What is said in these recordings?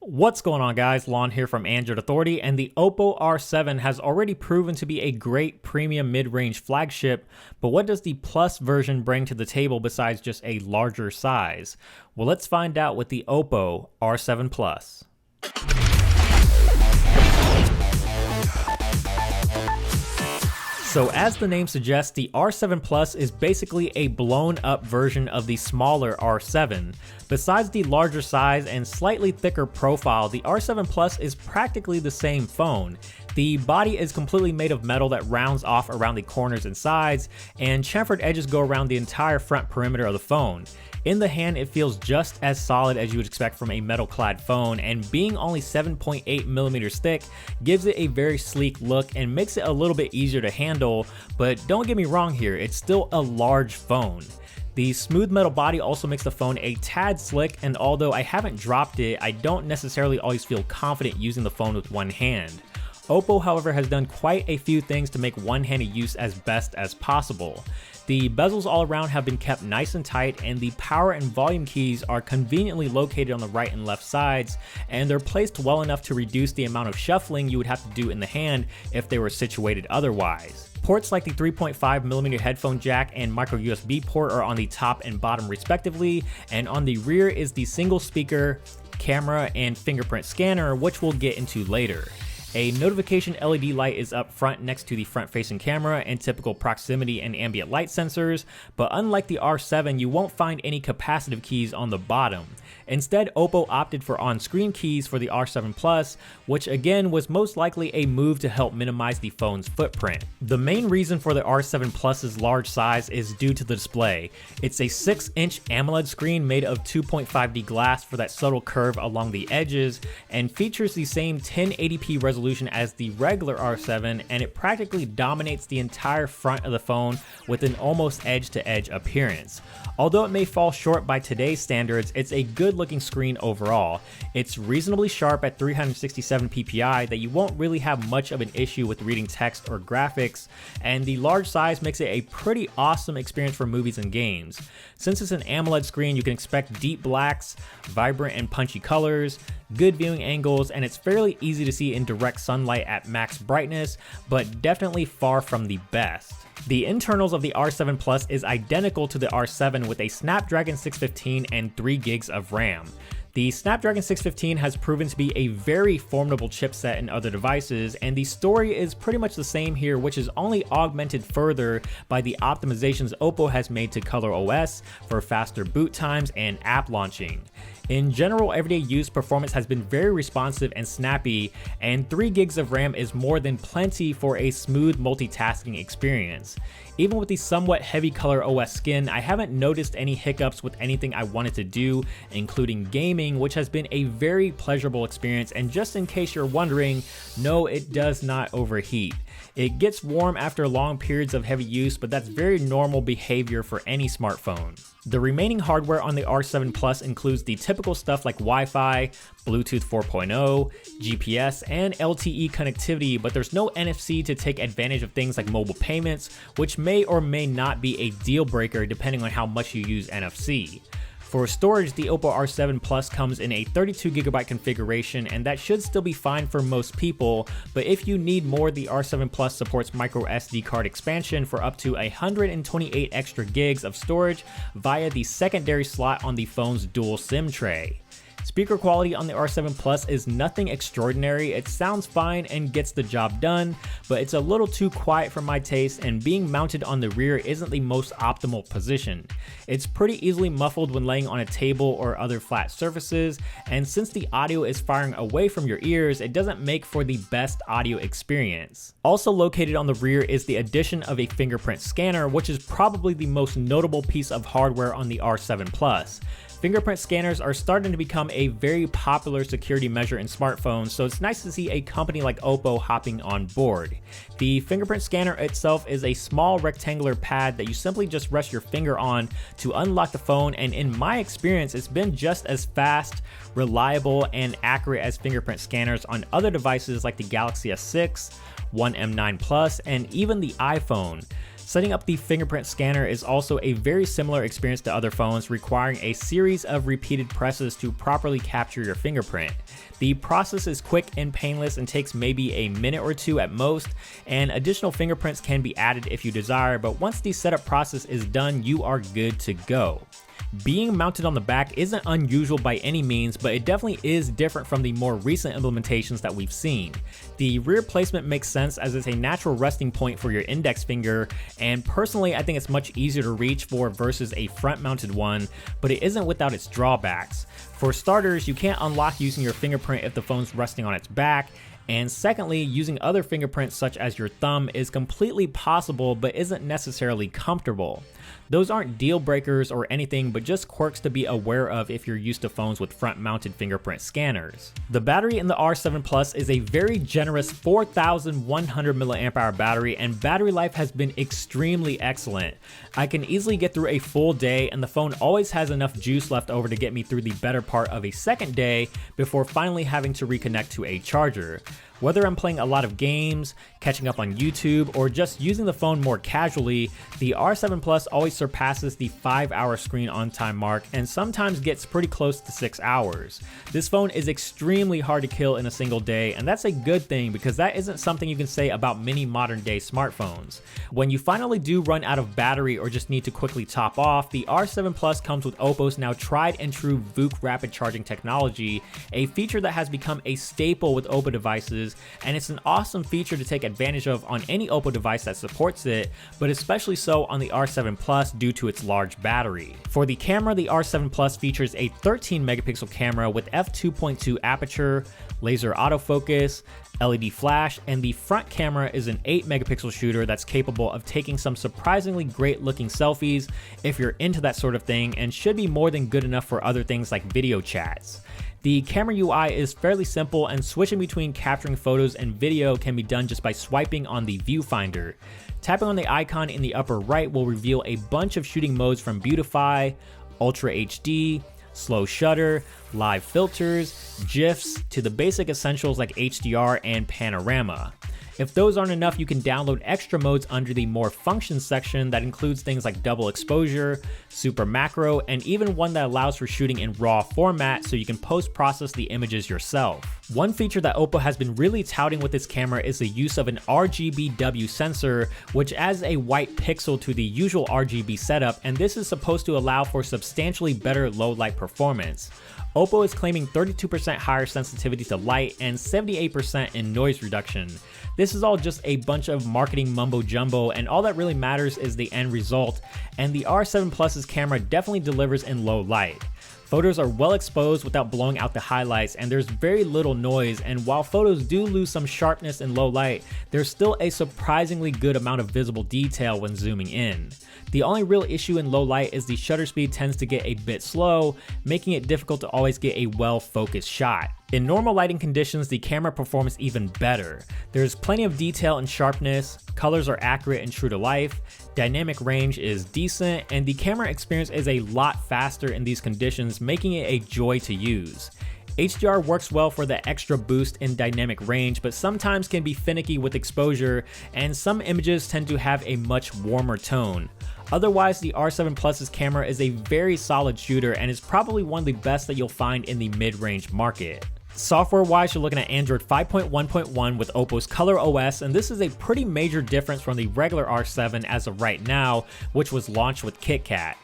What's going on, guys? Lon here from Android Authority, and the OPPO R7 has already proven to be a great premium mid-range flagship, but what does the Plus version bring to the table besides just a larger size? Well, let's find out with the OPPO R7 Plus. So as the name suggests, the R7 Plus is basically a blown up version of the smaller R7. Besides the larger size and slightly thicker profile, the R7 Plus is practically the same phone. The body is completely made of metal that rounds off around the corners and sides, and chamfered edges go around the entire front perimeter of the phone. In the hand, it feels just as solid as you would expect from a metal-clad phone, and being only 7.8mm thick gives it a very sleek look and makes it a little bit easier to handle, but don't get me wrong here, it's still a large phone. The smooth metal body also makes the phone a tad slick, and although I haven't dropped it, I don't necessarily always feel confident using the phone with one hand. OPPO, however, has done quite a few things to make one-handed use as best as possible. The bezels all around have been kept nice and tight, and the power and volume keys are conveniently located on the right and left sides, and they're placed well enough to reduce the amount of shuffling you would have to do in the hand if they were situated otherwise. Ports like the 3.5mm headphone jack and micro USB port are on the top and bottom respectively, and on the rear is the single speaker, camera, and fingerprint scanner, which we'll get into later. A notification LED light is up front next to the front-facing camera and typical proximity and ambient light sensors, but unlike the R7, you won't find any capacitive keys on the bottom. Instead, OPPO opted for on-screen keys for the R7 Plus, which again was most likely a move to help minimize the phone's footprint. The main reason for the R7 Plus's large size is due to the display. It's a 6-inch AMOLED screen made of 2.5D glass for that subtle curve along the edges, and features the same 1080p resolution as the regular R7, and it practically dominates the entire front of the phone with an almost edge-to-edge appearance. Although it may fall short by today's standards, it's a good looking screen overall. It's reasonably sharp at 367 ppi that you won't really have much of an issue with reading text or graphics, and the large size makes it a pretty awesome experience for movies and games. Since it's an AMOLED screen, you can expect deep blacks, vibrant and punchy colors, good viewing angles, and it's fairly easy to see in direct sunlight at max brightness, but definitely far from the best. The internals of the R7 Plus is identical to the R7 with a Snapdragon 615 and 3 gigs of RAM. The Snapdragon 615 has proven to be a very formidable chipset in other devices, and the story is pretty much the same here, which is only augmented further by the optimizations OPPO has made to ColorOS for faster boot times and app launching. In general everyday use, performance has been very responsive and snappy, and 3 gigs of RAM is more than plenty for a smooth multitasking experience. Even with the somewhat heavy ColorOS skin, I haven't noticed any hiccups with anything I wanted to do, including gaming, which has been a very pleasurable experience, and just in case you're wondering, no, it does not overheat. It gets warm after long periods of heavy use, but that's very normal behavior for any smartphone. The remaining hardware on the R7 Plus includes the typical stuff like Wi-Fi, Bluetooth 4.0, GPS, and LTE connectivity, but there's no NFC to take advantage of things like mobile payments, which may or may not be a deal breaker depending on how much you use NFC. For storage, the OPPO R7 Plus comes in a 32GB configuration, and that should still be fine for most people, but if you need more, the R7 Plus supports micro SD card expansion for up to 128 extra gigs of storage via the secondary slot on the phone's dual SIM tray. Speaker quality on the R7 Plus is nothing extraordinary. It sounds fine and gets the job done, but it's a little too quiet for my taste, and being mounted on the rear isn't the most optimal position. It's pretty easily muffled when laying on a table or other flat surfaces, and since the audio is firing away from your ears, it doesn't make for the best audio experience. Also located on the rear is the addition of a fingerprint scanner, which is probably the most notable piece of hardware on the R7 Plus. Fingerprint scanners are starting to become a very popular security measure in smartphones, so it's nice to see a company like OPPO hopping on board. The fingerprint scanner itself is a small rectangular pad that you simply just rest your finger on to unlock the phone, and in my experience, it's been just as fast, reliable, and accurate as fingerprint scanners on other devices like the Galaxy S6, One M9 Plus, and even the iPhone. Setting up the fingerprint scanner is also a very similar experience to other phones, requiring a series of repeated presses to properly capture your fingerprint. The process is quick and painless and takes maybe a minute or two at most, and additional fingerprints can be added if you desire, but once the setup process is done, you are good to go. Being mounted on the back isn't unusual by any means, but it definitely is different from the more recent implementations that we've seen. The rear placement makes sense as it's a natural resting point for your index finger, and personally I think it's much easier to reach for versus a front mounted one, but it isn't without its drawbacks. For starters, you can't unlock using your fingerprint if the phone's resting on its back, and secondly, using other fingerprints such as your thumb is completely possible but isn't necessarily comfortable. Those aren't deal breakers or anything, but just quirks to be aware of if you're used to phones with front-mounted fingerprint scanners. The battery in the R7 Plus is a very generous 4,100 mAh battery, and battery life has been extremely excellent. I can easily get through a full day, and the phone always has enough juice left over to get me through the better part of a second day before finally having to reconnect to a charger. Whether I'm playing a lot of games, catching up on YouTube, or just using the phone more casually, the R7 Plus always surpasses the 5-hour screen on time mark and sometimes gets pretty close to 6 hours. This phone is extremely hard to kill in a single day, and that's a good thing because that isn't something you can say about many modern day smartphones. When you finally do run out of battery or just need to quickly top off, the R7 Plus comes with OPPO's now tried and true VOOC rapid charging technology, a feature that has become a staple with OPPO devices, and it's an awesome feature to take advantage of on any OPPO device that supports it, but especially so on the R7 Plus due to its large battery. For the camera, the R7 Plus features a 13 megapixel camera with f2.2 aperture, laser autofocus, LED flash, and the front camera is an 8 megapixel shooter that's capable of taking some surprisingly great looking selfies if you're into that sort of thing, and should be more than good enough for other things like video chats. The camera UI is fairly simple, and switching between capturing photos and video can be done just by swiping on the viewfinder. Tapping on the icon in the upper right will reveal a bunch of shooting modes from Beautify, Ultra HD, Slow Shutter, Live Filters, GIFs, to the basic essentials like HDR and Panorama. If those aren't enough, you can download extra modes under the More Functions section that includes things like double exposure, super macro, and even one that allows for shooting in RAW format so you can post-process the images yourself. One feature that OPPO has been really touting with its camera is the use of an RGBW sensor, which adds a white pixel to the usual RGB setup, and this is supposed to allow for substantially better low light performance. OPPO is claiming 32% higher sensitivity to light and 78% in noise reduction. This is all just a bunch of marketing mumbo jumbo, and all that really matters is the end result, and the R7 Plus's camera definitely delivers in low light. Photos are well exposed without blowing out the highlights, and there's very little noise, and while photos do lose some sharpness in low light, there's still a surprisingly good amount of visible detail when zooming in. The only real issue in low light is the shutter speed tends to get a bit slow, making it difficult to always get a well-focused shot. In normal lighting conditions, the camera performs even better. There's plenty of detail and sharpness, colors are accurate and true to life, dynamic range is decent, and the camera experience is a lot faster in these conditions, making it a joy to use. HDR works well for the extra boost in dynamic range, but sometimes can be finicky with exposure, and some images tend to have a much warmer tone. Otherwise, the R7 Plus's camera is a very solid shooter and is probably one of the best that you'll find in the mid-range market. Software-wise, you're looking at Android 5.1.1 with OPPO's Color OS, and this is a pretty major difference from the regular R7 as of right now, which was launched with KitKat.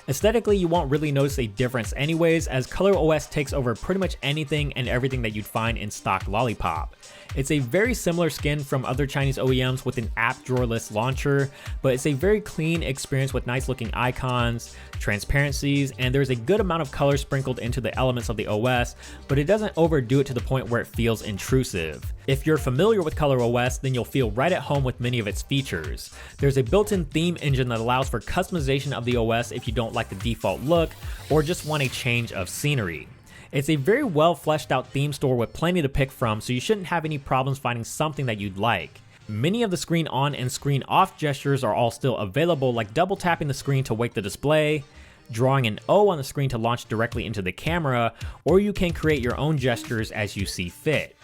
Aesthetically, you won't really notice a difference anyways, as Color OS takes over pretty much anything and everything that you'd find in stock Lollipop. It's a very similar skin from other Chinese OEMs with an app drawerless launcher, but it's a very clean experience with nice looking icons, transparencies, and there's a good amount of color sprinkled into the elements of the OS, but it doesn't overdo it to the point where it feels intrusive. If you're familiar with Color OS, then you'll feel right at home with many of its features. There's a built-in theme engine that allows for customization of the OS if you don't like the default look or just want a change of scenery. It's a very well fleshed out theme store with plenty to pick from, so you shouldn't have any problems finding something that you'd like. Many of the screen on and screen off gestures are all still available, like double tapping the screen to wake the display, drawing an O on the screen to launch directly into the camera, or you can create your own gestures as you see fit.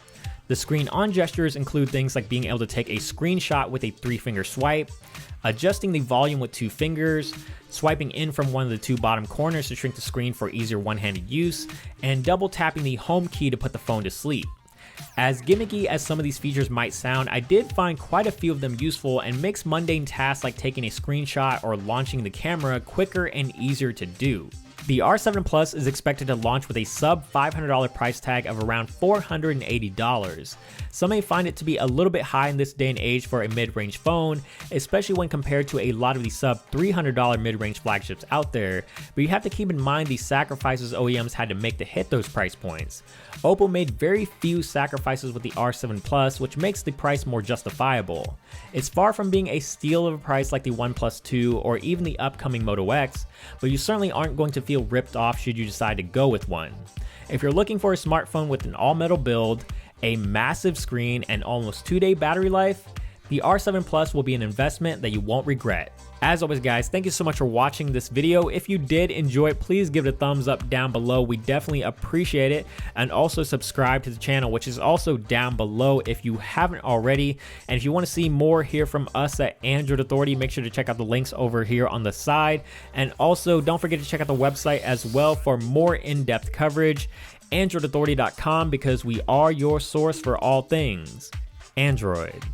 The screen on gestures include things like being able to take a screenshot with a 3-finger swipe, adjusting the volume with 2 fingers, swiping in from one of the 2 bottom corners to shrink the screen for easier one-handed use, and double tapping the home key to put the phone to sleep. As gimmicky as some of these features might sound, I did find quite a few of them useful and makes mundane tasks like taking a screenshot or launching the camera quicker and easier to do. The R7 Plus is expected to launch with a sub $500 price tag of around $480. Some may find it to be a little bit high in this day and age for a mid-range phone, especially when compared to a lot of the sub $300 mid-range flagships out there, but you have to keep in mind the sacrifices OEMs had to make to hit those price points. OPPO made very few sacrifices with the R7 Plus, which makes the price more justifiable. It's far from being a steal of a price like the OnePlus 2 or even the upcoming Moto X, but you certainly aren't going to feel ripped off should you decide to go with one. If you're looking for a smartphone with an all-metal build, a massive screen, and almost 2-day battery life, the R7 Plus will be an investment that you won't regret. As always guys, thank you so much for watching this video. If you did enjoy it, please give it a thumbs up down below. We definitely appreciate it. And also subscribe to the channel, which is also down below if you haven't already. And if you want to see more here from us at Android Authority, make sure to check out the links over here on the side. And also don't forget to check out the website as well for more in-depth coverage, androidauthority.com, because we are your source for all things Android.